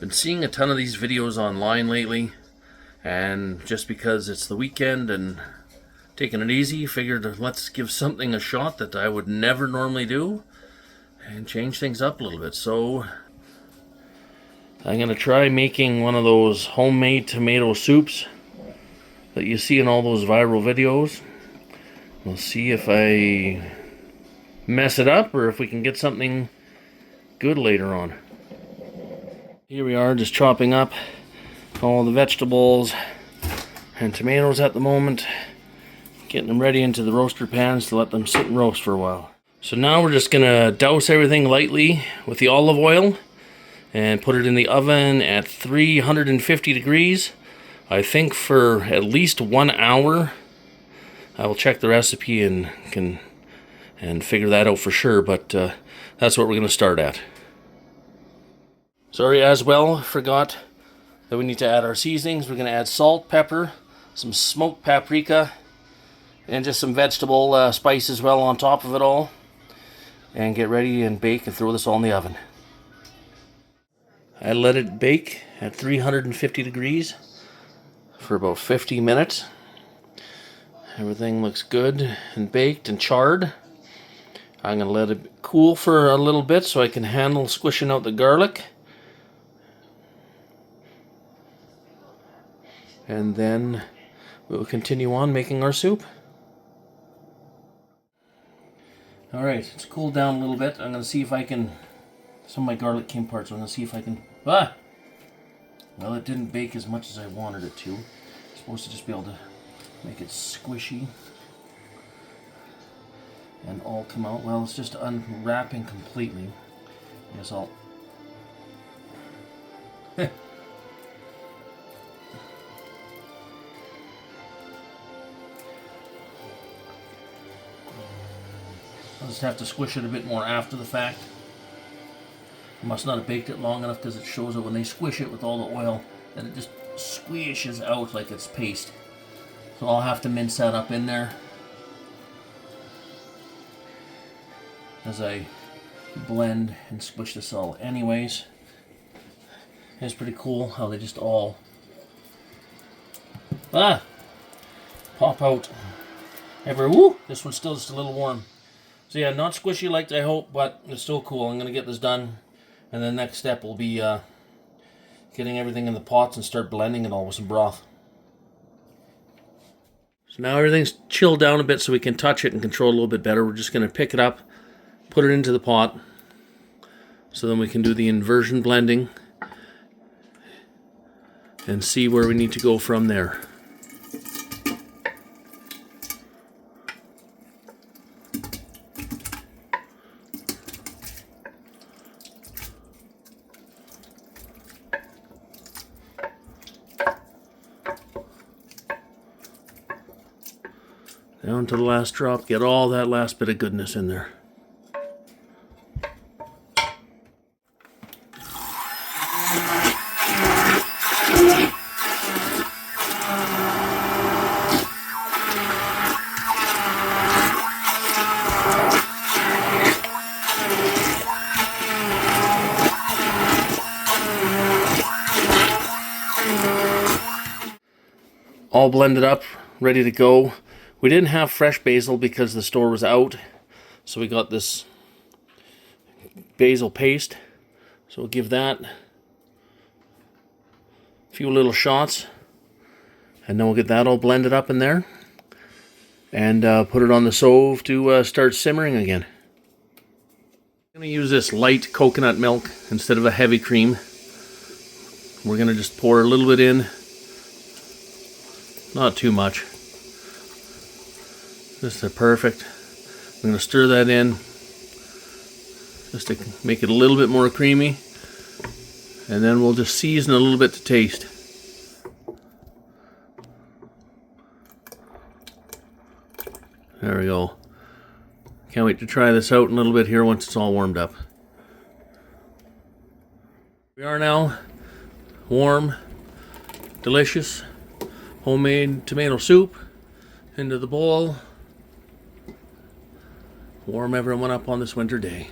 Been seeing a ton of these videos online lately, and just because it's the weekend and taking it easy, figured let's give something a shot that I would never normally do and change things up a little bit. So I'm gonna try making one of those homemade tomato soups that you see in all those viral videos. We'll see if I mess it up or if we can get something good later on. Here we are, just chopping up all the vegetables and tomatoes at the moment, getting them ready into the roaster pans to let them sit and roast for a while. So now we're just gonna douse everything lightly with the olive oil and put it in the oven at 350 degrees, I think for at least 1 hour. I will check the recipe and figure that out for sure, but that's what we're gonna start at. Sorry, as well, forgot that we need to add our seasonings. We're going to add salt, pepper, some smoked paprika, and just some vegetable spice as well on top of it all. And get ready and bake and throw this all in the oven. I let it bake at 350 degrees for about 50 minutes. Everything looks good and baked and charred. I'm going to let it cool for a little bit so I can handle squishing out the garlic. And then we'll continue on making our soup. Alright, it's cooled down a little bit. I'm going to see if I can... Some of my garlic came apart, so I'm going to see if I can... Well, it didn't bake as much as I wanted it to. It's supposed to just be able to make it squishy and all come out. Well, it's just unwrapping completely. I guess I'll... I'll just have to squish it a bit more after the fact. I must not have baked it long enough because it shows that when they squish it with all the oil that it just squishes out like it's paste. So I'll have to mince that up in there as I blend and squish this all anyways. It's pretty cool how they just all pop out everywhere. Woo! This one's still just a little warm. So yeah, not squishy like I hope, but it's still cool. I'm going to get this done, and the next step will be getting everything in the pots and start blending it all with some broth. So now everything's chilled down a bit so we can touch it and control it a little bit better. We're just going to pick it up, put it into the pot, so then we can do the inversion blending and see where we need to go from there. Down to the last drop, get all that last bit of goodness in there. All blended up, ready to go. We didn't have fresh basil because the store was out, so we got this basil paste. So we'll give that a few little shots, and then we'll get that all blended up in there and put it on the stove to start simmering again. I'm going to use this light coconut milk instead of a heavy cream. We're going to just pour a little bit in, not too much. This is perfect. I'm going to stir that in just to make it a little bit more creamy, and then we'll just season a little bit to taste. There we go. Can't wait to try this out in a little bit here once it's all warmed up. We are now warm, delicious, homemade tomato soup into the bowl. Warm everyone up on this winter day.